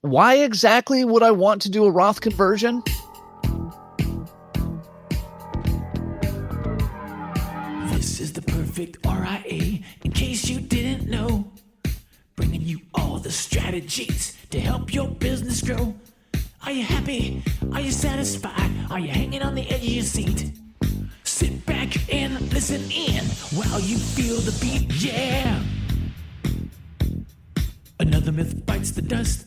Why exactly would I want to do a Roth conversion? This is the perfect RIA, in case you didn't know. Bringing you all the strategies to help your business grow. Are you happy? Are you satisfied? Are you hanging on the edge of your seat? Sit back and listen in while you feel the beat, yeah. Another myth bites the dust.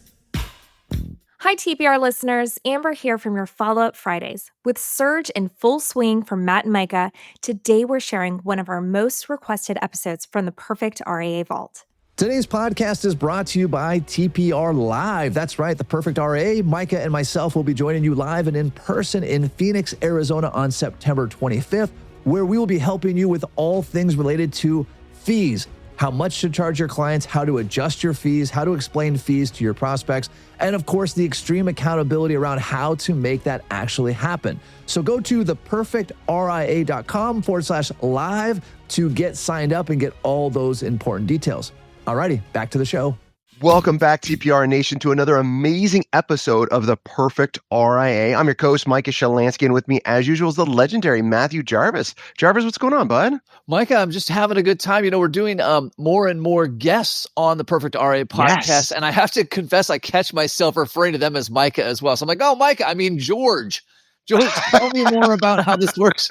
Hi, TPR listeners. Amber here from your Follow-Up Fridays. With Surge in full swing from Matt and Micah, today we're sharing one of our most requested episodes from the Perfect RIA Vault. Today's podcast is brought to you by TPR Live. That's right, the Perfect RIA. Micah and myself will be joining you live and in person in Phoenix, Arizona on September 25th, where we will be helping you with all things related to fees. How much to charge your clients, how to adjust your fees, how to explain fees to your prospects, and of course, the extreme accountability around how to make that actually happen. So go to theperfectria.com/live to get signed up and get all those important details. Alrighty, back to the show. Welcome back, TPR Nation, to another amazing episode of The Perfect RIA. I'm your co-host, Micah Shalansky, and with me, as usual, is the legendary Matthew Jarvis. Jarvis, what's going on, bud? Micah, I'm just having a good time. You know, we're doing more and more guests on the Perfect RIA podcast, and I have to confess, I catch myself referring to them as Micah as well. So I'm like, oh, Micah, I mean George. George, tell me more about how this works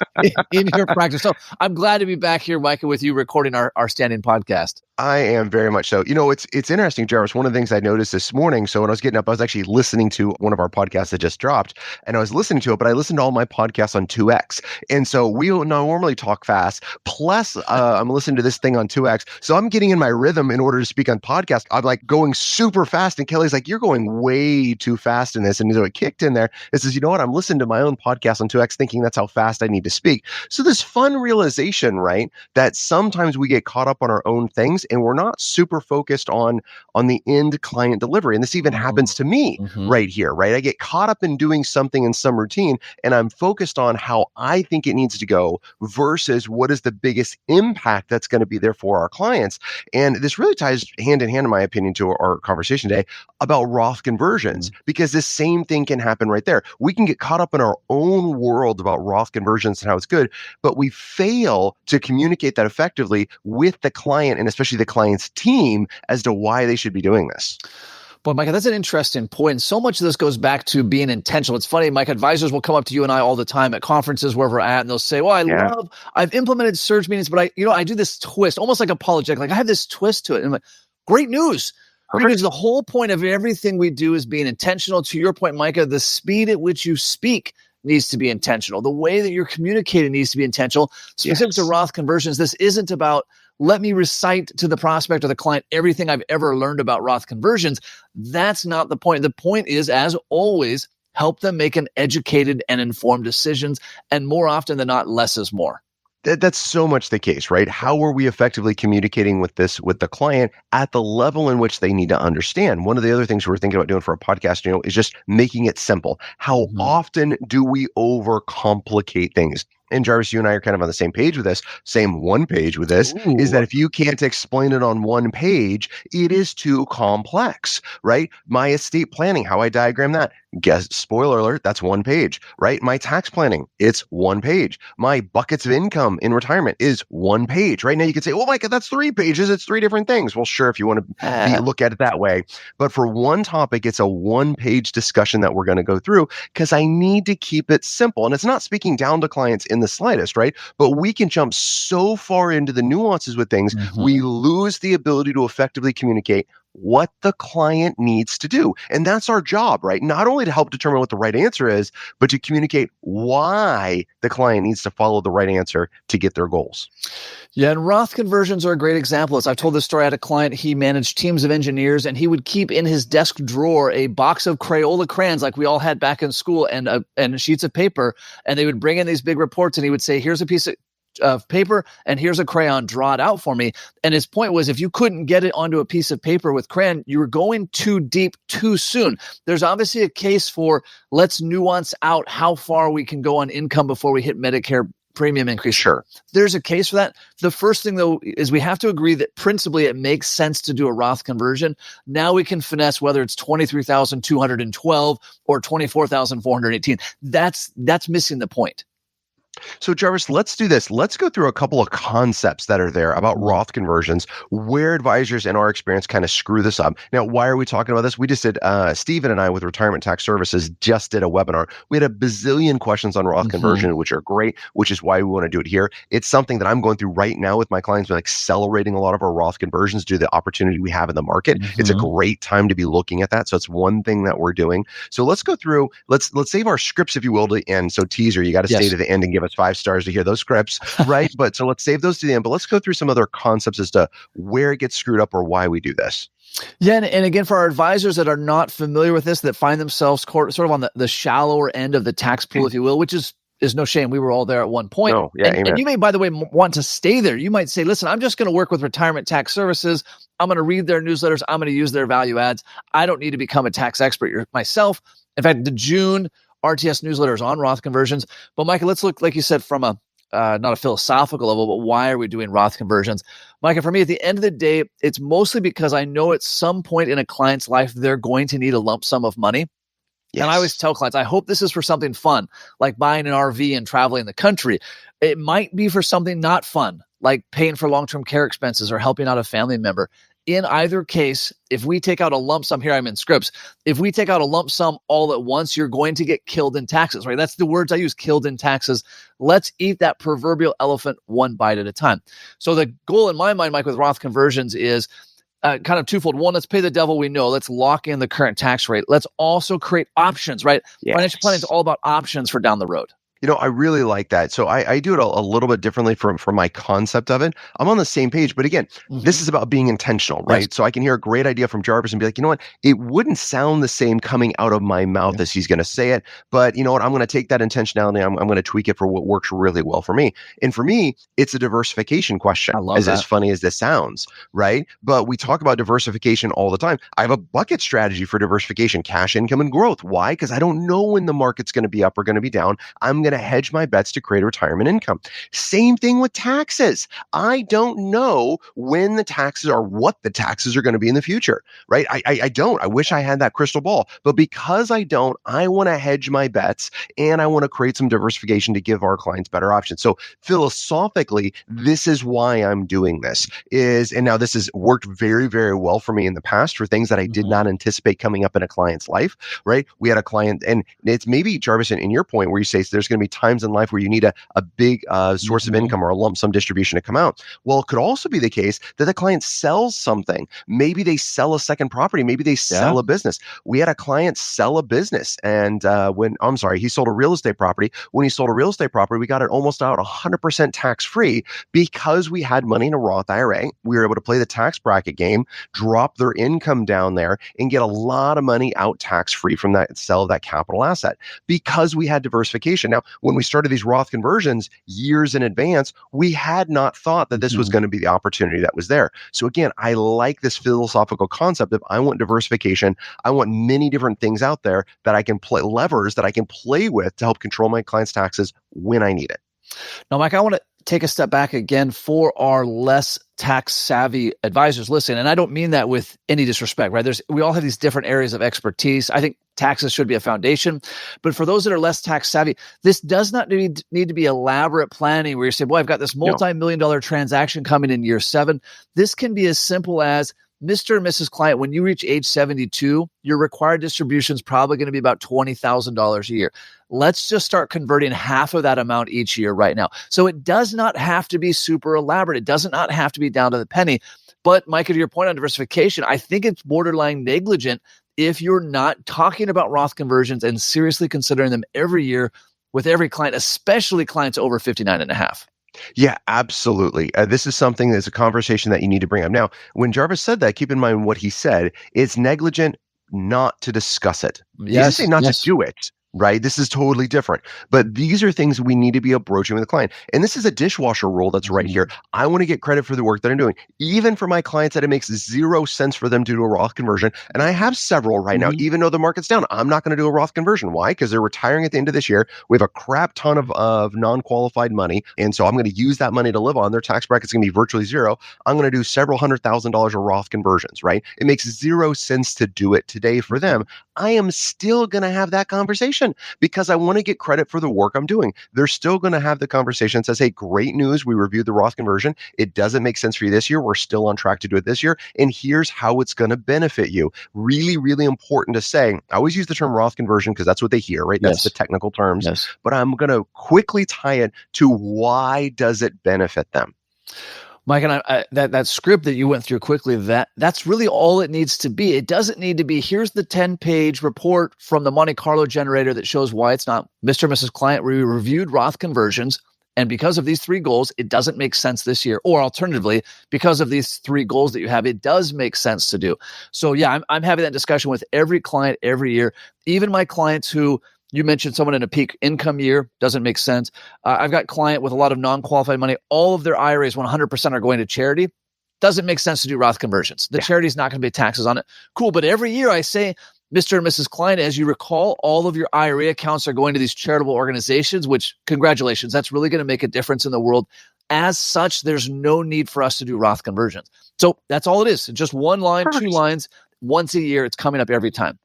in your practice. So I'm glad to be back here, Micah, with you recording our standing podcast. I am very much so. You know, it's interesting, Jarvis. One of the things I noticed this morning, so when I was getting up, I was actually listening to one of our podcasts that just dropped, and I was listening to it, but I listened to all my podcasts on 2X. And so we normally talk fast, plus I'm listening to this thing on 2X. So I'm getting in my rhythm in order to speak on podcast. I'm like going super fast, and Kelly's like, you're going way too fast in this. And so it kicked in there. It says, you know what? I'm listening to my own podcast on 2X thinking that's how fast I need to speak. So this fun realization, right, that sometimes we get caught up on our own things and we're not super focused on the end client delivery. And this even happens to me right here, right? I get caught up in doing something in some routine and I'm focused on how I think it needs to go versus what is the biggest impact that's going to be there for our clients. And this really ties hand in hand, in my opinion, to our conversation today about Roth conversions, because this same thing can happen right there. We can get caught up in our own world about Roth conversions and how it's good, but we fail to communicate that effectively with the client and especially the client's team as to why they should be doing this. Boy, Micah, that's an interesting point. And so much of this goes back to being intentional. It's funny, Mike, advisors will come up to you and I all the time at conferences where we're at, and they'll say, well, I've implemented surge meetings, but I do this twist, almost like apologetic. Like I have this twist to it. And I'm like, great news. Because the whole point of everything we do is being intentional. To your point, Micah, the speed at which you speak needs to be intentional. The way that you're communicating needs to be intentional. Specific to Roth conversions, this isn't about let me recite to the prospect or the client everything I've ever learned about Roth conversions. That's not the point. The point is, as always, help them make an educated and informed decisions. And more often than not, less is more. That's so much the case, right? How are we effectively communicating with the client at the level in which they need to understand? One of the other things we're thinking about doing for a podcast, is just making it simple. How often do we overcomplicate things? And Jarvis, you and I are kind of on the same page with this, same one page with this, is that if you can't explain it on one page, it is too complex, right? My estate planning, how I diagram that, spoiler alert, that's one page, right? My tax planning, it's one page. My buckets of income in retirement is one page, right? Now you could say, well, Micah, that's 3 pages. It's 3 different things. Well, sure, if you want to look at it that way. But for one topic, it's a one-page discussion that we're going to go through because I need to keep it simple. And it's not speaking down to clients in the slightest, right? But we can jump so far into the nuances with things, we lose the ability to effectively communicate what the client needs to do. And that's our job, right? Not only to help determine what the right answer is, but to communicate why the client needs to follow the right answer to get their goals. Yeah, and Roth conversions are a great example. As I've told this story, I had a client, he managed teams of engineers, and he would keep in his desk drawer a box of Crayola crayons like we all had back in school and sheets of paper, and they would bring in these big reports, and he would say, here's a piece of paper, and here's a crayon, draw it out for me. And his point was, if you couldn't get it onto a piece of paper with crayon, you were going too deep too soon. There's obviously a case for let's nuance out how far we can go on income before we hit Medicare premium increase. Sure. There's a case for that. The first thing, though, is we have to agree that principally it makes sense to do a Roth conversion. Now we can finesse whether it's 23,212 or 24,418. That's missing the point. So Jarvis, let's do this. Let's go through a couple of concepts that are there about Roth conversions, where advisors in our experience kind of screw this up. Now, why are we talking about this? We just did, Stephen and I with Retirement Tax Services just did a webinar. We had a bazillion questions on Roth conversion, which are great, which is why we want to do it here. It's something that I'm going through right now with my clients. We're accelerating a lot of our Roth conversions due to the opportunity we have in the market. It's a great time to be looking at that. So it's one thing that we're doing. So let's go through, let's save our scripts, if you will, to the end. So teaser, you got to stay to the end and give us 5 stars to hear those scripts, right? But so let's save those to the end, but let's go through some other concepts as to where it gets screwed up or why we do this. Yeah, and again, for our advisors that are not familiar with this, that find themselves sort of on the shallower end of the tax pool, if you will, which is no shame. We were all there at one point. No, yeah, and you may, by the way, want to stay there. You might say, listen, I'm just going to work with Retirement Tax Services. I'm going to read their newsletters. I'm going to use their value adds. I don't need to become a tax expert myself. In fact, the June RTS newsletter is on Roth conversions. But Micah, let's look, like you said, from a not a philosophical level, but why are we doing Roth conversions? Micah, for me, at the end of the day, it's mostly because I know at some point in a client's life, they're going to need a lump sum of money. Yes. And I always tell clients, I hope this is for something fun, like buying an RV and traveling the country. It might be for something not fun, like paying for long-term care expenses or helping out a family member. In either case, if we take out a lump sum, here I'm in scripts, if we take out a lump sum all at once, you're going to get killed in taxes, right? That's the words I use, killed in taxes. Let's eat that proverbial elephant one bite at a time. So the goal in my mind, Mike, with Roth conversions is kind of twofold. One, let's pay the devil we know. Let's lock in the current tax rate. Let's also create options, right? Yes. Financial planning is all about options for down the road. You know, I really like that. So I do it a little bit differently from my concept of it. I'm on the same page, but again, this is about being intentional, right? Yes. So I can hear a great idea from Jarvis and be like, you know what? It wouldn't sound the same coming out of my mouth as he's going to say it, but you know what? I'm going to take that intentionality. I'm going to tweak it for what works really well for me. And for me, it's a diversification question. I love that. As funny as this sounds, right? But we talk about diversification all the time. I have a bucket strategy for diversification, cash, income, and growth. Why? Because I don't know when the market's going to be up or going to be down. I'm going to hedge my bets to create retirement income. Same thing with taxes. I don't know when the taxes or what the taxes are going to be in the future, right? I don't. I wish I had that crystal ball, but because I don't, I want to hedge my bets and I want to create some diversification to give our clients better options. So philosophically, this is why I'm doing this and now this has worked very, very well for me in the past for things that I did not anticipate coming up in a client's life, right? We had a client, and it's maybe Jarvis in your point where you say there's going to be times in life where you need a big source of income or a lump sum distribution to come out. Well, it could also be the case that the client sells something. Maybe they sell a second property. Maybe they sell a business. We had a client sell a business, and he sold a real estate property. When he sold a real estate property, we got it almost out 100% tax-free because we had money in a Roth IRA. We were able to play the tax bracket game, drop their income down there, and get a lot of money out tax-free from that sell of that capital asset because we had diversification. Now, when we started these Roth conversions years in advance, we had not thought that this was going to be the opportunity that was there. So again, I like this philosophical concept of I want diversification. I want many different things out there that I can play, levers that I can play with to help control my clients' taxes when I need it. Now, Mike, I want to take a step back again for our less tax savvy advisors listening. And I don't mean that with any disrespect, right? We all have these different areas of expertise. I think taxes should be a foundation. But for those that are less tax savvy, this does not need to be elaborate planning where you say, boy, I've got this multi-million-dollar transaction coming in year 7. This can be as simple as, Mr. and Mrs. Client, when you reach age 72, your required distribution is probably going to be about $20,000 a year. Let's just start converting half of that amount each year right now. So it does not have to be super elaborate. It does not have to be down to the penny. But Micah, to your point on diversification, I think it's borderline negligent if you're not talking about Roth conversions and seriously considering them every year with every client, especially clients over 59 and a half. Yeah, absolutely. This is something that's a conversation that you need to bring up. Now, when Jarvis said that, keep in mind what he said. It's negligent not to discuss it. He didn't say not to do it. right? This is totally different. But these are things we need to be approaching with the client. And this is a dishwasher rule that's right here. I want to get credit for the work that I'm doing. Even for my clients that it makes zero sense for them to do a Roth conversion. And I have several right now, even though the market's down. I'm not going to do a Roth conversion. Why? Because they're retiring at the end of this year. We have a crap ton of non-qualified money. And so I'm going to use that money to live on. Their tax bracket's going to be virtually zero. I'm going to do several $100,000 of Roth conversions, right? It makes zero sense to do it today for them. I am still going to have that conversation because I want to get credit for the work I'm doing. They're still going to have the conversation that says, hey, great news. We reviewed the Roth conversion. It doesn't make sense for you this year. We're still on track to do it this year. And here's how it's going to benefit you. Really, really important to say. I always use the term Roth conversion because that's what they hear, right? That's the technical terms. But I'm going to quickly tie it to why does it benefit them? Mike, and that script that you went through quickly, that's really all it needs to be. It doesn't need to be, here's the 10-page report from the Monte Carlo generator that shows why it's not Mr. and Mrs. Client. We reviewed Roth conversions, and because of these 3 goals, it doesn't make sense this year. Or alternatively, because of these 3 goals that you have, it does make sense to do. So yeah, I'm having that discussion with every client every year, even my clients who, you mentioned someone in a peak income year, doesn't make sense. I've got client with a lot of non-qualified money. All of their IRAs 100% are going to charity. Doesn't make sense to do Roth conversions. The charity's not going to pay taxes on it. Cool, but every year I say, Mr. and Mrs. Client, as you recall, all of your IRA accounts are going to these charitable organizations, which congratulations, that's really going to make a difference in the world. As such, there's no need for us to do Roth conversions. So that's all it is. Just 1 line, 2 lines, once a year. It's coming up every time.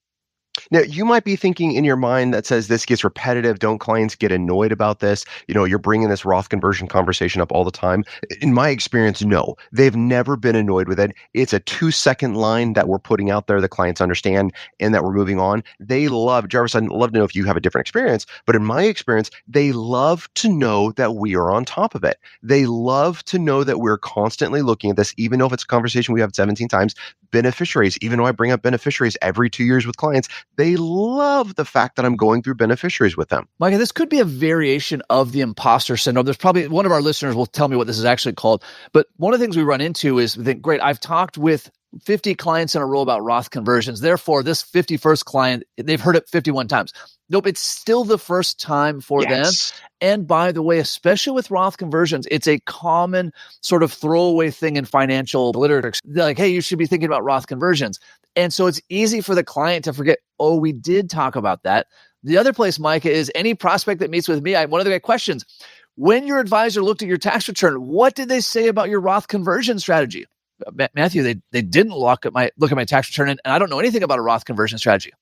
Now, you might be thinking in your mind that says this gets repetitive. Don't clients get annoyed about this? You're bringing this Roth conversion conversation up all the time. In my experience, no. They've never been annoyed with it. It's a 2-second line that we're putting out there. The clients understand and that we're moving on. They love, Jarvis, I'd love to know if you have a different experience, but in my experience, they love to know that we are on top of it. They love to know that we're constantly looking at this, even though if it's a conversation we have 17 times. Beneficiaries, even though I bring up beneficiaries every 2 years with clients, they love the fact that I'm going through beneficiaries with them. Micah, this could be a variation of the imposter syndrome. There's probably one of our listeners will tell me what this is actually called. But one of the things we run into is we think, great, I've talked with 50 clients in a row about Roth conversions. Therefore, this 51st client, they've heard it 51 times. Nope, it's still the first time for them. And by the way, especially with Roth conversions, it's a common sort of throwaway thing in financial literature. They're like, hey, you should be thinking about Roth conversions. And so it's easy for the client to forget, oh, we did talk about that. The other place, Micah, is any prospect that meets with me, one of the questions, when your advisor looked at your tax return, what did they say about your Roth conversion strategy? Matthew, they didn't look at my tax return, and I don't know anything about a Roth conversion strategy.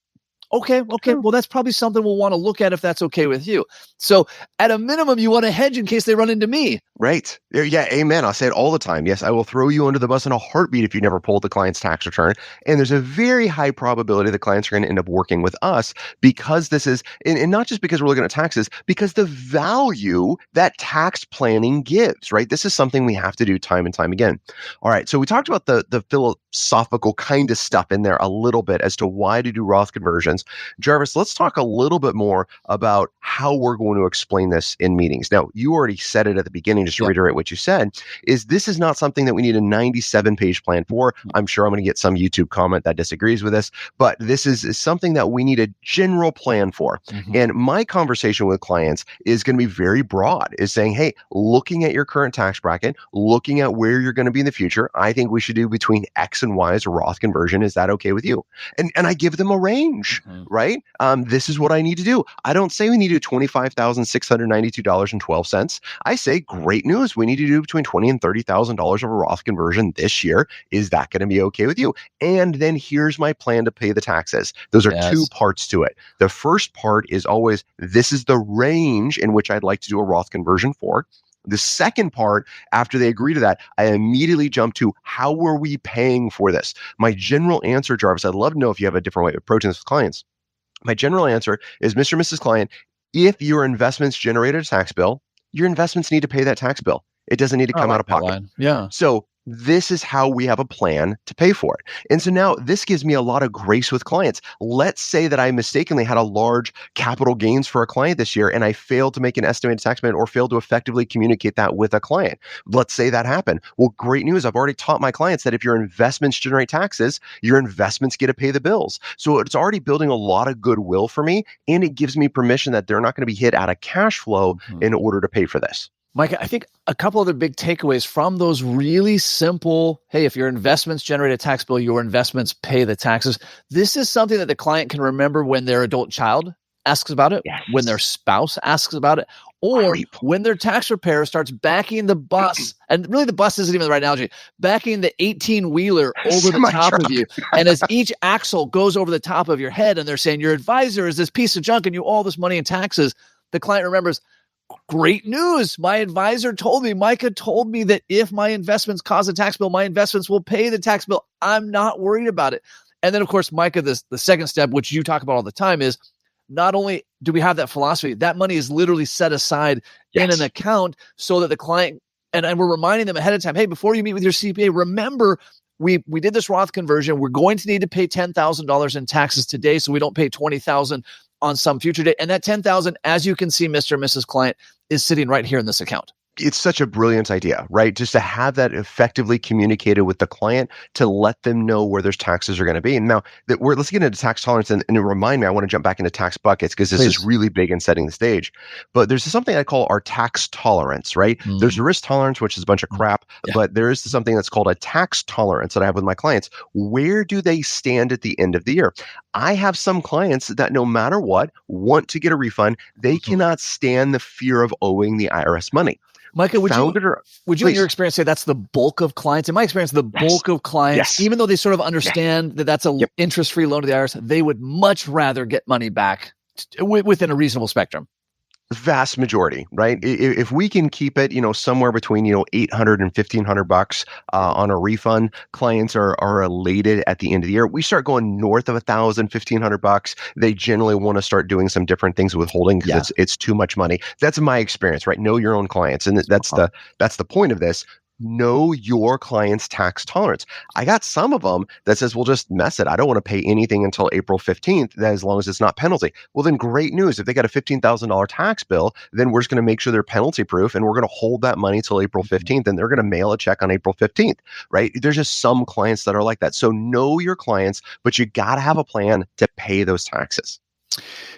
Okay. Well, that's probably something we'll want to look at if that's okay with you. So at a minimum, you want to hedge in case they run into me. Right. Yeah. Amen. I say it all the time. Yes, I will throw you under the bus in a heartbeat if you never pulled the client's tax return. And there's a very high probability the clients are going to end up working with us because this is, and not just because we're looking at taxes, because the value that tax planning gives, right? This is something we have to do time and time again. All right. So we talked about the philosophical kind of stuff in there a little bit as to why to do Roth conversions. Jarvis, let's talk a little bit more about how we're going to explain this in meetings. Now, you already said it at the beginning, just to reiterate what you said, is this is not something that we need a 97-page plan for. I'm sure I'm going to get some YouTube comment that disagrees with this, but this is something that we need a general plan for. And my conversation with clients is going to be very broad, is saying, hey, looking at your current tax bracket, looking at where you're going to be in the future, I think we should do between X and Y as a Roth conversion. Is that okay with you? And I give them a range. Right? This is what I need to do. I don't say we need to do $25,692.12. I say, great news. We need to do between $20,000 and $30,000 of a Roth conversion this year. Is that going to be okay with you? And then here's my plan to pay the taxes. Those are 2 parts to it. The first part is always, this is the range in which I'd like to do a Roth conversion for. The second part, after they agree to that, I immediately jump to how are we paying for this? My general answer, Jarvis, I'd love to know if you have a different way of approaching this with clients. My general answer is, Mr. and Mrs. Client, if your investments generated a tax bill, your investments need to pay that tax bill. It doesn't need to come out of pocket. Yeah. So This is how we have a plan to pay for it. And so now this gives me a lot of grace with clients. Let's say that I mistakenly had a large capital gains for a client this year and I failed to make an estimated tax payment or failed to effectively communicate that with a client. Let's say that happened. Well, great news. I've already taught my clients that if your investments generate taxes, your investments get to pay the bills. So it's already building a lot of goodwill for me, and it gives me permission that they're not going to be hit out of cash flow in order to pay for this. Micah, I think a couple other big takeaways from those really simple, hey, if your investments generate a tax bill, your investments pay the taxes. This is something that the client can remember when their adult child asks about it, when their spouse asks about it, or when their tax preparer starts backing the bus, and really the bus isn't even the right analogy, backing the 18-wheeler over the top of you. And as each axle goes over the top of your head and they're saying, your advisor is this piece of junk and you owe all this money in taxes, the client remembers, great news. My advisor told me, Micah told me that if my investments cause a tax bill, my investments will pay the tax bill. I'm not worried about it. And then, of course, Micah, the second step, which you talk about all the time, is not only do we have that philosophy, that money is literally set aside in an account so that the client, and we're reminding them ahead of time, hey, before you meet with your CPA, remember, we did this Roth conversion. We're going to need to pay $10,000 in taxes today so we don't pay $20,000 on some future date. And that $10,000, as you can see, Mr. and Mrs. Client, is sitting right here in this account. It's such a brilliant idea, right? Just to have that effectively communicated with the client to let them know where their taxes are going to be. And now that let's get into tax tolerance and remind me, I want to jump back into tax buckets because this is really big in setting the stage. But there's something I call our tax tolerance, right? There's a risk tolerance, which is a bunch of crap, but there is something that's called a tax tolerance that I have with my clients. Where do they stand at the end of the year? I have some clients that no matter what want to get a refund. They cannot stand the fear of owing the IRS money. Micah, would you in your experience say that's the bulk of clients? In my experience, the bulk of clients, even though they sort of understand that that's a interest-free loan to the IRS, they would much rather get money back within a reasonable spectrum. Vast majority, right? If we can keep it, somewhere between, $800 and $1,500 on a refund, clients are elated at the end of the year. We start going north of $1,000, $1,500. They generally want to start doing some different things with withholding because it's too much money. That's my experience, right? Know your own clients, and that's the point of this. Know your client's tax tolerance. I got some of them that says, well, just mess it. I don't want to pay anything until April 15th, as long as it's not penalty. Well, then great news. If they got a $15,000 tax bill, then we're just going to make sure they're penalty proof and we're going to hold that money till April 15th and they're going to mail a check on April 15th, right? There's just some clients that are like that. So know your clients, but you got to have a plan to pay those taxes.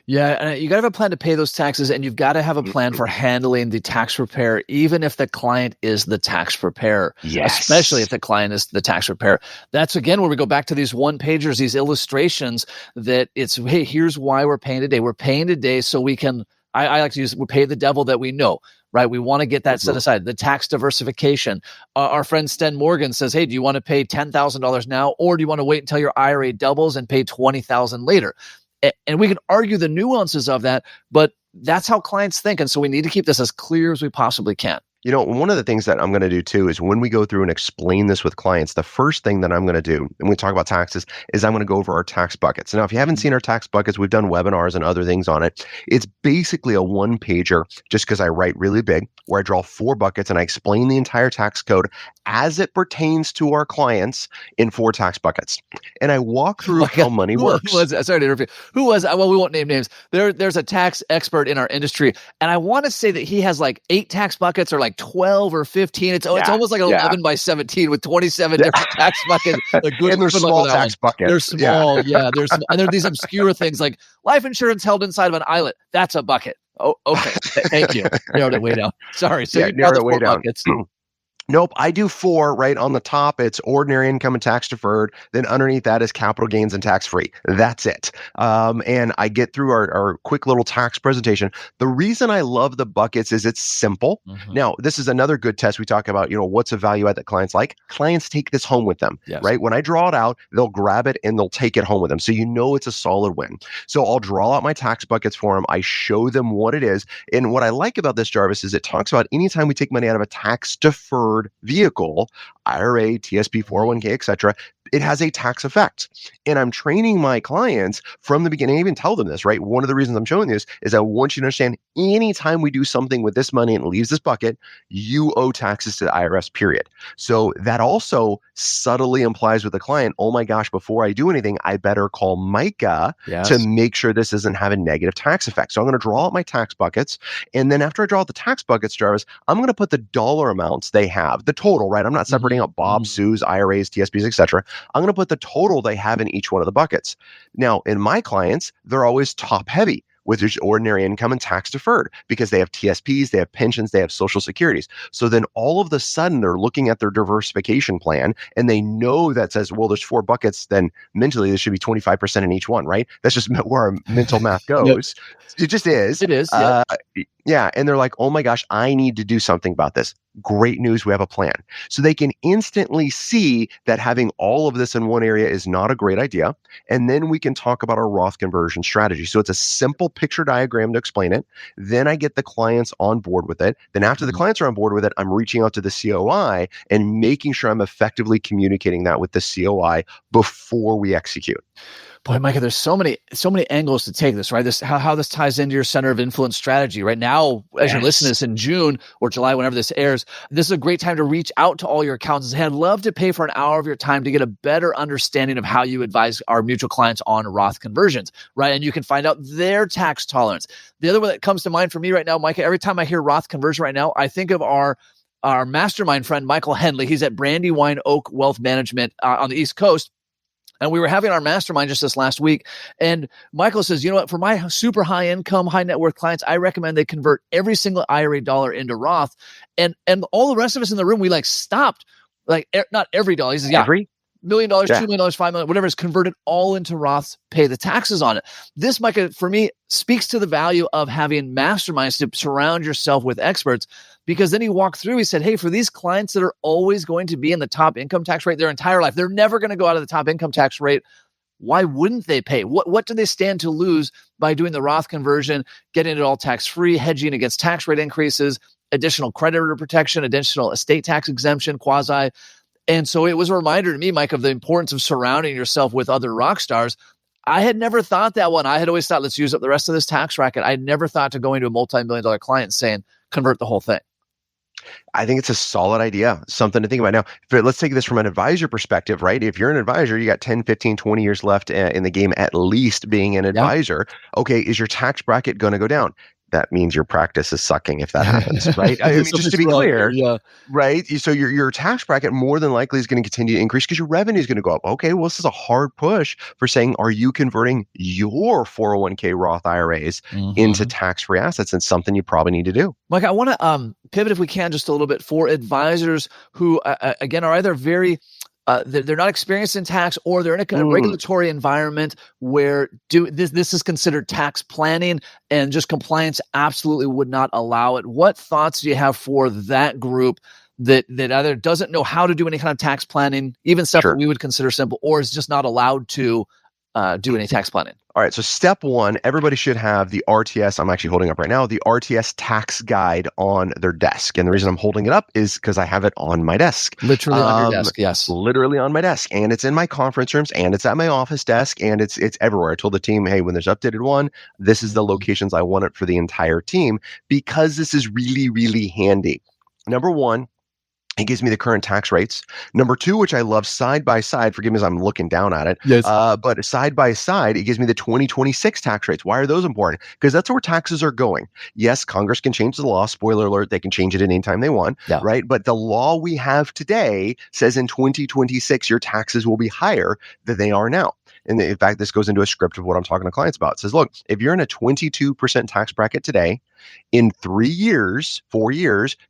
Yeah, and you got to have a plan to pay those taxes, and you've got to have a plan for handling the tax preparer, even if the client is the tax preparer, especially if the client is the tax preparer. That's, again, where we go back to these one-pagers, these illustrations that it's, hey, here's why we're paying today. We're paying today so we can, I like to use, we pay the devil that we know, right? We want to get that set aside. The tax diversification. Our friend Sten Morgan says, hey, do you want to pay $10,000 now, or do you want to wait until your IRA doubles and pay $20,000 later? And we can argue the nuances of that, but that's how clients think. And so we need to keep this as clear as we possibly can. One of the things that I'm going to do too is when we go through and explain this with clients, the first thing that I'm going to do, and we talk about taxes, is I'm going to go over our tax buckets. Now, if you haven't seen our tax buckets, we've done webinars and other things on it. It's basically a one-pager, just because I write really big, where I draw 4 buckets and I explain the entire tax code as it pertains to our clients in 4 tax buckets. And I walk through how money works. Sorry to interrupt you. Who was, well, we won't name names. There's a tax expert in our industry, and I want to say that he has like 8 tax buckets or like 12 or 15. It's almost like 11 by 17 with 27 different tax buckets. And they're small tax buckets. They're small, There's and there are these obscure things like life insurance held inside of an islet. That's a bucket. Oh, okay. Thank you. Narrowed it way down. Sorry. So you narrowed it way down. Buckets. Nope, I do 4, right? On the top, it's ordinary income and tax deferred. Then underneath that is capital gains and tax free. That's it. And I get through our quick little tax presentation. The reason I love the buckets is it's simple. Now, this is another good test. We talk about, what's a value add that clients like. Clients take this home with them, right? When I draw it out, they'll grab it and they'll take it home with them. So it's a solid win. So I'll draw out my tax buckets for them. I show them what it is. And what I like about this, Jarvis, is it talks about anytime we take money out of a tax deferred vehicle, IRA, TSP, 401k, etc., it has a tax effect. And I'm training my clients from the beginning. I even tell them this, right? One of the reasons I'm showing this is I want you to understand anytime we do something with this money and it leaves this bucket, you owe taxes to the IRS, period. So that also subtly implies with the client, oh my gosh, before I do anything, I better call Micah to make sure this doesn't have a negative tax effect. So I'm going to draw out my tax buckets. And then after I draw out the tax buckets, Jarvis, I'm going to put the dollar amounts they have, the total, right? I'm not separating out Bob, Sue's, IRAs, TSPs, etc. I'm going to put the total they have in each one of the buckets. Now, in my clients, they're always top heavy with their ordinary income and tax deferred because they have TSPs, they have pensions, they have social securities. So then all of the sudden they're looking at their diversification plan and they know that says, well, there's 4 buckets, then mentally there should be 25% in each one, right? That's just where our mental math goes. It just is. It is. Yeah. And they're like, oh my gosh, I need to do something about this. Great news. We have a plan. So they can instantly see that having all of this in one area is not a great idea. And then we can talk about our Roth conversion strategy. So it's a simple picture diagram to explain it. Then I get the clients on board with it. Then after the clients are on board with it, I'm reaching out to the COI and making sure I'm effectively communicating that with the COI before we execute. Boy, Micah, there's so many angles to take this, right? This how this ties into your center of influence strategy. Right now, as you're listening to this in June or July, whenever this airs, this is a great time to reach out to all your accountants. Hey, I'd love to pay for an hour of your time to get a better understanding of how you advise our mutual clients on Roth conversions, right? And you can find out their tax tolerance. The other one that comes to mind for me right now, Micah, every time I hear Roth conversion right now, I think of our mastermind friend, Michael Henley. He's at Brandywine Oak Wealth Management on the East Coast. And we were having our mastermind just this last week. And Michael says, you know what, for my super high income, high net worth clients, I recommend they convert every single IRA dollar into Roth. And all the rest of us in the room, we stopped, not every dollar. He says, $1 million, $2 million, $5 million, whatever is converted all into Roths, pay the taxes on it. This, Micah, for me, speaks to the value of having masterminds to surround yourself with experts. Because then he walked through, he said, hey, for these clients that are always going to be in the top income tax rate their entire life, they're never going to go out of the top income tax rate. Why wouldn't they pay? What do they stand to lose by doing the Roth conversion, getting it all tax-free, hedging against tax rate increases, additional creditor protection, additional estate tax exemption, quasi? And so it was a reminder to me, Mike, of the importance of surrounding yourself with other rock stars. I had never thought that one. I had always thought, let's use up the rest of this tax racket. I had never thought to going to a multi-million-dollar client saying, convert the whole thing. I think it's a solid idea, something to think about. Now, let's take this from an advisor perspective, right? If you're an advisor, you got 10, 15, 20 years left in the game, at least being an advisor. Okay, is your tax bracket going to go down? That means your practice is sucking if that happens, right? I mean, just to be clear, right? So your tax bracket more than likely is going to continue to increase because your revenue is going to go up. Okay, well, this is a hard push for saying, are you converting your 401k Roth IRAs into tax-free assets? And something you probably need to do. Mike, I want to pivot, if we can, just a little bit for advisors who, again, are either very they're not experienced in tax, or they're in a kind of regulatory environment where this is considered tax planning and just compliance absolutely would not allow it. What thoughts do you have for that group that either doesn't know how to do any kind of tax planning, even stuff that we would consider simple, or is just not allowed to do any tax planning? All right. So step one, everybody should have the RTS. I'm actually holding up right now, the RTS tax guide on their desk. And the reason I'm holding it up is because I have it on my desk. Literally on your desk. Yes. Literally on my desk. And it's in my conference rooms and it's at my office desk and it's everywhere. I told the team, hey, when there's updated one, this is the locations I want it for the entire team, because this is really, really handy. Number one, it gives me the current tax rates. Number two, which I love, side by side, forgive me as I'm looking down at it, but side by side, it gives me the 2026 tax rates. Why are those important? Because that's where taxes are going. Yes, Congress can change the law. Spoiler alert, they can change it at any time they want, right? But the law we have today says in 2026, your taxes will be higher than they are now. And in fact, this goes into a script of what I'm talking to clients about. It says, look, if you're in a 22% tax bracket today, in 4 years,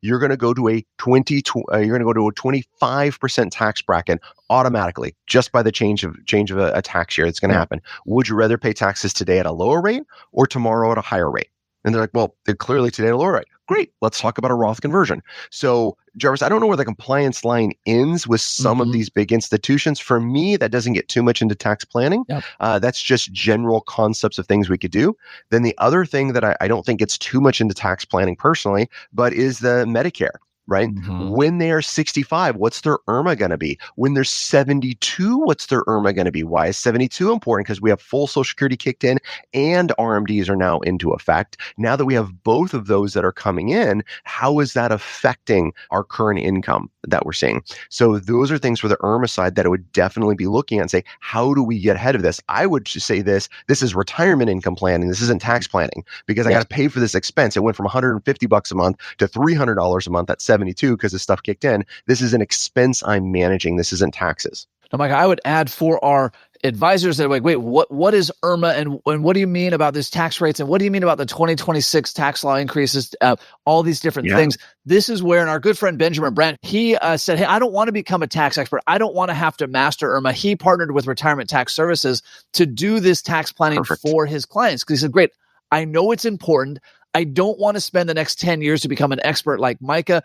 you're going to go to a 25% tax bracket automatically, just by the change of a tax year that's going to happen. Would you rather pay taxes today at a lower rate or tomorrow at a higher rate? And they're like, well, they're clearly today at a lower rate. Great. Let's talk about a Roth conversion. So, Jarvis, I don't know where the compliance line ends with some of these big institutions. For me, that doesn't get too much into tax planning. That's just general concepts of things we could do. Then the other thing that I don't think gets too much into tax planning personally, but is the Medicare. right? Mhm. When they are 65, what's their IRMA going to be? When they're 72, what's their IRMA going to be? Why is 72 important? Because we have full Social Security kicked in and RMDs are now into effect. Now that we have both of those that are coming in, how is that affecting our current income that we're seeing? So those are things for the IRMA side that I would definitely be looking at and say, how do we get ahead of this? I would just say this is retirement income planning. This isn't tax planning because I got to pay for this expense. It went from $150 a month to $300 a month at 72 because the stuff kicked in. This is an expense I'm managing. This isn't taxes. Now, Mike, I would add for our advisors that are like, wait, what is IRMA and what do you mean about these tax rates? And what do you mean about the 2026 tax law increases? All these different things. This is where, and our good friend Benjamin Brandt, he said, hey, I don't want to become a tax expert. I don't want to have to master IRMA. He partnered with Retirement Tax Services to do this tax planning for his clients because he said, great, I know it's important. I don't want to spend the next 10 years to become an expert like Micah.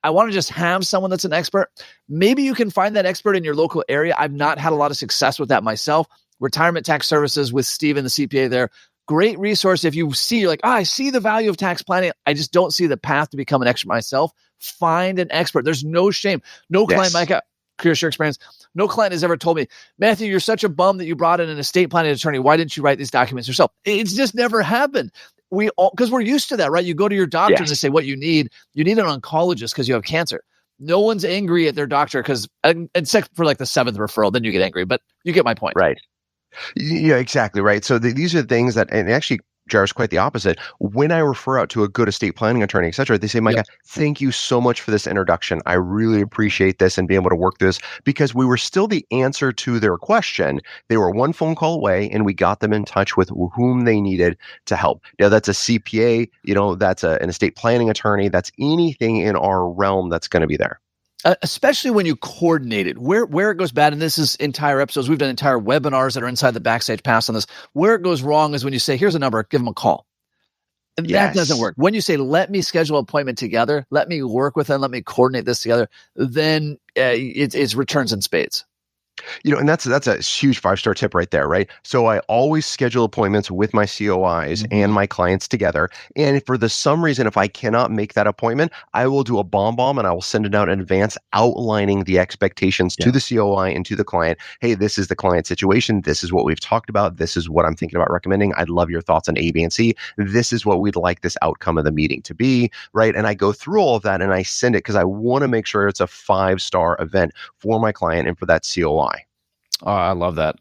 I want to just have someone that's an expert. Maybe you can find that expert in your local area. I've not had a lot of success with that myself. Retirement Tax Services with Steven, the CPA there. Great resource. If you see, you're like, I see the value of tax planning. I just don't see the path to become an expert myself. Find an expert. There's no shame. No client, Micah, curious your experience. No client has ever told me, Matthew, you're such a bum that you brought in an estate planning attorney. Why didn't you write these documents yourself? It's just never happened. Because we're used to that, right? You go to your doctor and they say what you need an oncologist because you have cancer. No one's angry at their doctor because, except for like the 7th referral, then you get angry, but you get my point. Right. Yeah, exactly. Right. So these are things that, and actually, Jarvis, quite the opposite. When I refer out to a good estate planning attorney, et cetera, they say, Micah, thank you so much for this introduction. I really appreciate this and being able to work through this because we were still the answer to their question. They were one phone call away and we got them in touch with whom they needed to help. Now, that's a CPA, that's an estate planning attorney. That's anything in our realm that's going to be there. Especially when you coordinate it, where it goes bad, and this is entire episodes, we've done entire webinars that are inside the Backstage Pass on this. Where it goes wrong is when you say, here's a number, give them a call. And that doesn't work. When you say, let me schedule an appointment together, let me work with them, let me coordinate this together, then it's returns in spades. And that's a huge 5-star tip right there, right? So I always schedule appointments with my COIs and my clients together. And for some reason, if I cannot make that appointment, I will do a bomb and I will send it out in advance outlining the expectations to the COI and to the client. Hey, this is the client situation. This is what we've talked about. This is what I'm thinking about recommending. I'd love your thoughts on A, B, and C. This is what we'd like this outcome of the meeting to be, right? And I go through all of that and I send it because I want to make sure it's a 5-star event for my client and for that COI. Oh, I love that.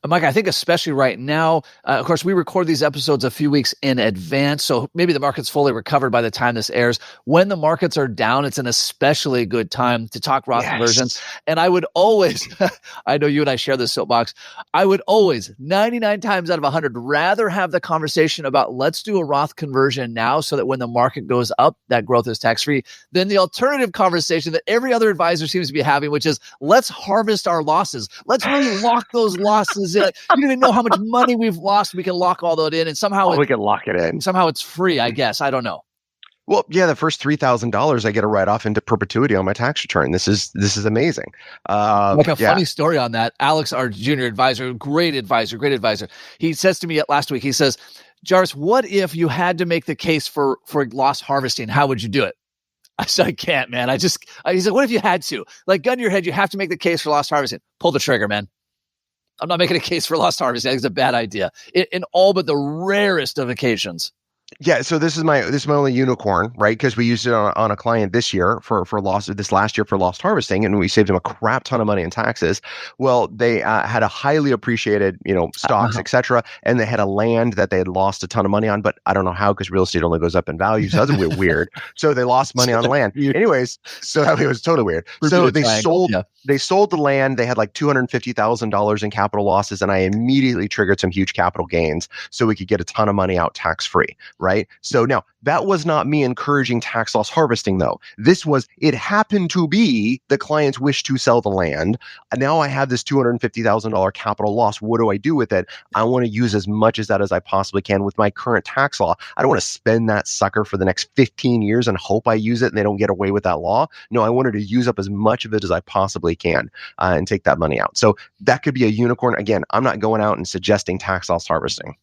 Mike, I think especially right now, of course, we record these episodes a few weeks in advance, so maybe the market's fully recovered by the time this airs. When the markets are down, it's an especially good time to talk Roth conversions. And I would always, I know you and I share this soapbox, I would always, 99 times out of 100, rather have the conversation about let's do a Roth conversion now so that when the market goes up, that growth is tax-free, than the alternative conversation that every other advisor seems to be having, which is let's harvest our losses. Let's really lock those losses in. You don't even know how much money we've lost. We can lock all that in, and somehow we can lock it in. Somehow it's free, I guess. I don't know. Well, yeah, the first $3,000 I get a write-off into perpetuity on my tax return. This is amazing. Like a funny story on that. Alex, our junior advisor, great advisor. He says to me last week, he says, Jarvis, what if you had to make the case for loss harvesting? How would you do it? I said, I can't, man. He said, what if you had to? Like, gun to your head, you have to make the case for loss harvesting. Pull the trigger, man. I'm not making a case for loss harvesting. I think it's a bad idea in all but the rarest of occasions. Yeah, so this is my only unicorn, right? Because we used it on a client this year for last year for lost harvesting, and we saved them a crap ton of money in taxes. Well, they had a highly appreciated, stocks, etc., and they had a land that they had lost a ton of money on, but I don't know how because real estate only goes up in value, so that's a bit weird. So they lost money on land. Anyways, so it was totally weird. So they sold the land. They had like $250,000 in capital losses, and I immediately triggered some huge capital gains so we could get a ton of money out tax free. Right. So now that was not me encouraging tax loss harvesting, though. It happened to be the client's wish to sell the land. And now I have this $250,000 capital loss. What do I do with it? I want to use as much of that as I possibly can with my current tax law. I don't want to spend that sucker for the next 15 years and hope I use it and they don't get away with that law. No, I wanted to use up as much of it as I possibly can and take that money out. So that could be a unicorn. Again, I'm not going out and suggesting tax loss harvesting.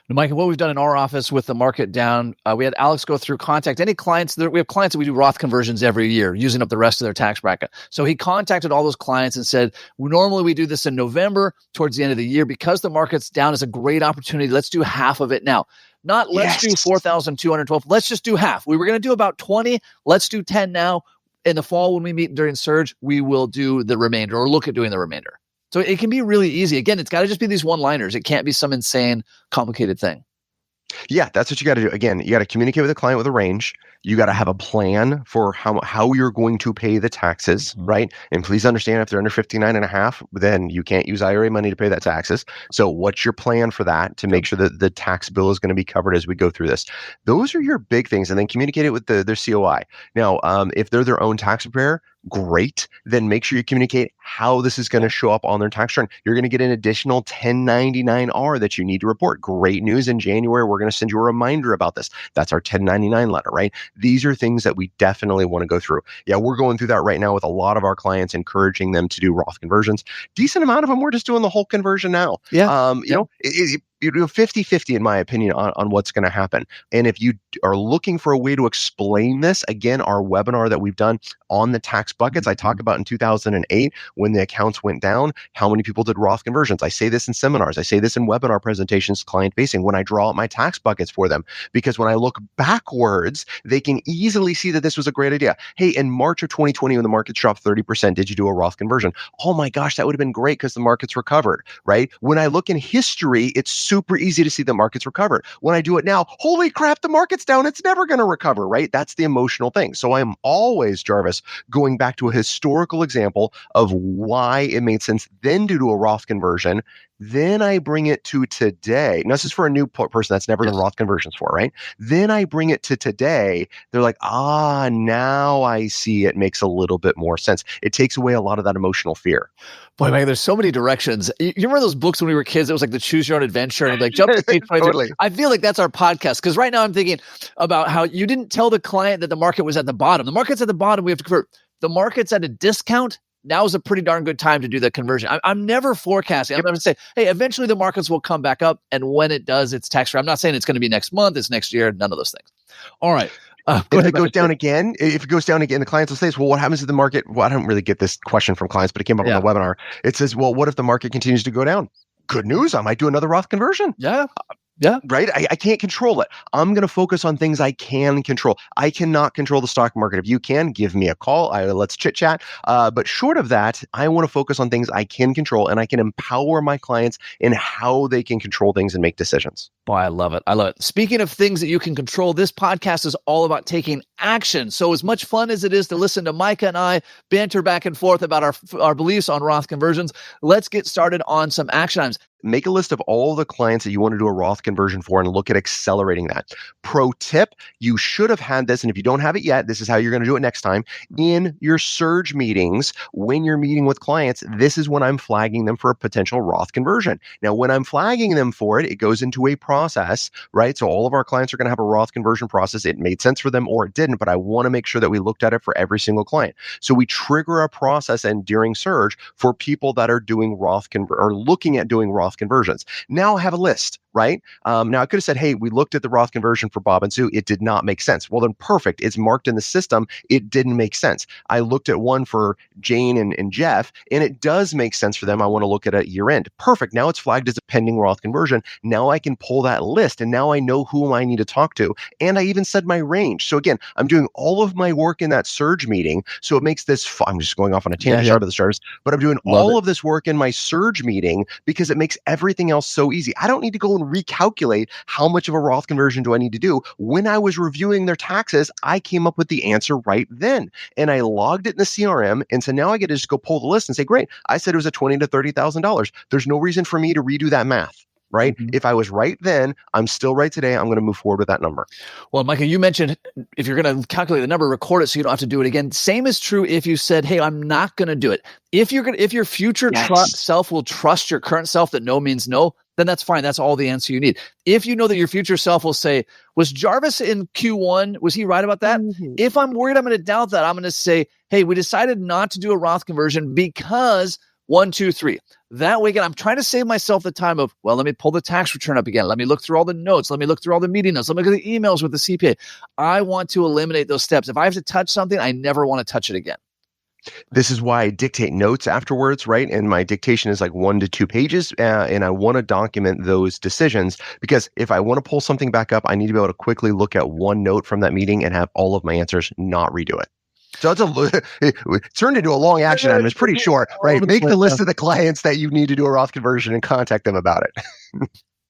Mike, what we've done in our office with the market down, we had Alex go through, contact any clients. We have clients that we do Roth conversions every year, using up the rest of their tax bracket. So he contacted all those clients and said, normally we do this in November towards the end of the year. Because the market's down, is a great opportunity. Let's do half of it now. Let's do 4,212. Let's just do half. We were going to do about 20. Let's do 10 now. In the fall, when we meet during Surge, we will do the remainder, or look at doing the remainder. So it can be really easy. Again, it's got to just be these one-liners. It can't be some insane, complicated thing. Yeah, that's what you got to do. Again, you got to communicate with the client with a range. You got to have a plan for how you're going to pay the taxes, right? And please understand, if they're under 59 and a half, then you can't use IRA money to pay that taxes. So what's your plan for that to make sure that the tax bill is going to be covered as we go through this? Those are your big things. And then communicate it with their COI. Now, if they're their own tax preparer, great. Then make sure you communicate how this is going to show up on their tax return. You're going to get an additional 1099-R that you need to report. Great news. In January, we're going to send you a reminder about this. That's our 1099 letter, right? These are things that we definitely want to go through. Yeah, we're going through that right now with a lot of our clients, encouraging them to do Roth conversions. Decent amount of them, we're just doing the whole conversion now. Yeah. You know, 50-50 in my opinion on what's going to happen. And if you are looking for a way to explain this, again, our webinar that we've done on the tax buckets, I talk about in 2008 when the accounts went down, how many people did Roth conversions. I say this in seminars. I say this in webinar presentations, client facing, when I draw out my tax buckets for them, because when I look backwards, they can easily see that this was a great idea. Hey, in March of 2020, when the markets dropped 30%, did you do a Roth conversion? Oh my gosh, that would have been great because the markets recovered, right? When I look in history, it's super easy to see the markets recovered. When I do it now, holy crap, the market's down. It's never going to recover, right? That's the emotional thing. So I'm always, Jarvis, going back to a historical example of why it made sense then to do a Roth conversion. Then I bring it to today. Now, this is for a new person that's never done Roth conversions for, right? Then I bring it to today. They're like, now I see it makes a little bit more sense. It takes away a lot of that emotional fear. Boy, Mike, there's so many directions. You remember those books when we were kids? It was like the Choose Your Own Adventure, and like jump to page 23. Totally. I feel like that's our podcast, because right now I'm thinking about how you didn't tell the client that the market was at the bottom. The market's at the bottom. We have to convert. The market's at a discount. Now is a pretty darn good time to do the conversion. I'm never forecasting. I'm going to say, hey, eventually the markets will come back up, and when it does, it's tax-free. I'm not saying it's going to be next month, it's next year, none of those things. All right. If it goes down again, the clients will say, well, what happens to the market? Well, I don't really get this question from clients, but it came up on the webinar. It says, well, what if the market continues to go down? Good news. I might do another Roth conversion. Yeah. Right. I can't control it. I'm going to focus on things I can control. I cannot control the stock market. If you can, give me a call. Let's chit chat. But short of that, I want to focus on things I can control, and I can empower my clients in how they can control things and make decisions. Boy, I love it. I love it. Speaking of things that you can control, this podcast is all about taking action. So as much fun as it is to listen to Micah and I banter back and forth about our beliefs on Roth conversions, let's get started on some action items. Make a list of all the clients that you want to do a Roth conversion for and look at accelerating that. Pro tip, you should have had this, and if you don't have it yet, this is how you're going to do it next time. In your surge meetings, when you're meeting with clients, this is when I'm flagging them for a potential Roth conversion. Now, when I'm flagging them for it, it goes into a process, right? So all of our clients are going to have a Roth conversion process. It made sense for them or it didn't, but I want to make sure that we looked at it for every single client. So we trigger a process and during surge for people that are doing or looking at doing Roth conversions. Now I have a list, right? Now I could have said, hey, we looked at the Roth conversion for Bob and Sue. It did not make sense. Well, then perfect. It's marked in the system. It didn't make sense. I looked at one for Jane and Jeff, and it does make sense for them. I want to look at it year end. Perfect. Now it's flagged as a pending Roth conversion. Now I can pull that list, and now I know who I need to talk to. And I even said my range. So again, I'm doing all of my work in that surge meeting. So it makes this fun. I'm just going off on a tangent, sorry about the starters, but I'm doing all of this work in my surge meeting because it makes everything else so easy. I don't need to go and recalculate how much of a Roth conversion do I need to do. When I was reviewing their taxes, I came up with the answer right then, and I logged it in the CRM. And so now I get to just go pull the list and say, great, I said it was a $20,000 to $30,000. There's no reason for me to redo that math. Right? Mm-hmm. If I was right then, I'm still right today. I'm going to move forward with that number. Well, Micah, you mentioned if you're going to calculate the number, record it so you don't have to do it again. Same is true if you said, hey, I'm not going to do it. If your future self will trust your current self that no means no, then that's fine. That's all the answer you need. If you know that your future self will say, was Jarvis in Q1, was he right about that? Mm-hmm. If I'm worried I'm going to doubt that, I'm going to say, hey, we decided not to do a Roth conversion because 1, 2, 3. That way, again, I'm trying to save myself the time of, well, let me pull the tax return up again. Let me look through all the notes. Let me look through all the meeting notes. Let me look at the emails with the CPA. I want to eliminate those steps. If I have to touch something, I never want to touch it again. This is why I dictate notes afterwards, right? And my dictation is like 1 to 2 pages. And I want to document those decisions because if I want to pull something back up, I need to be able to quickly look at one note from that meeting and have all of my answers, not redo it. So it turned into a long action item. It's pretty short, right? Make the list of the clients that you need to do a Roth conversion and contact them about it.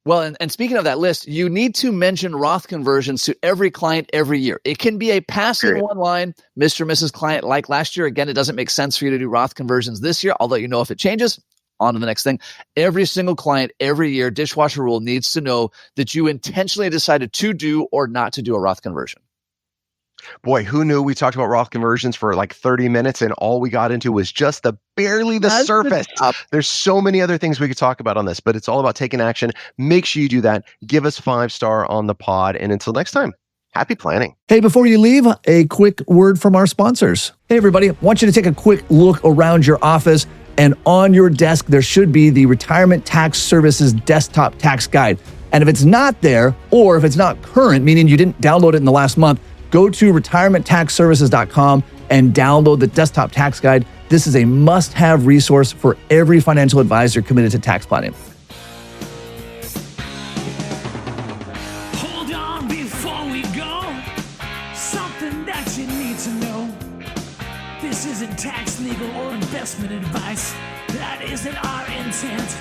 Well, and speaking of that list, you need to mention Roth conversions to every client every year. It can be a passive one line, Mr. or Mrs. Client, like last year. Again, it doesn't make sense for you to do Roth conversions this year. I'll let you know if it changes. On to the next thing. Every single client every year, Dishwasher Rule needs to know that you intentionally decided to do or not to do a Roth conversion. Boy, who knew we talked about Roth conversions for like 30 minutes and all we got into was just barely the surface. There's so many other things we could talk about on this, but it's all about taking action. Make sure you do that. Give us 5-star on the pod. And until next time, happy planning. Hey, before you leave, a quick word from our sponsors. Hey, everybody, I want you to take a quick look around your office, and on your desk, there should be the Retirement Tax Services Desktop Tax Guide. And if it's not there, or if it's not current, meaning you didn't download it in the last month, go to retirementtaxservices.com and download the desktop tax guide. This is a must-have resource for every financial advisor committed to tax planning. Hold on before we go. Something that you need to know. This isn't tax, legal, or investment advice. That isn't our intent.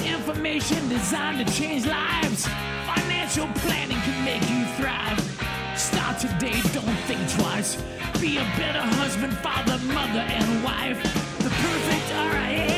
Information designed to change lives. Financial planning can make you thrive. Start today, don't think twice. Be a better husband, father, mother, and wife. The perfect RIA.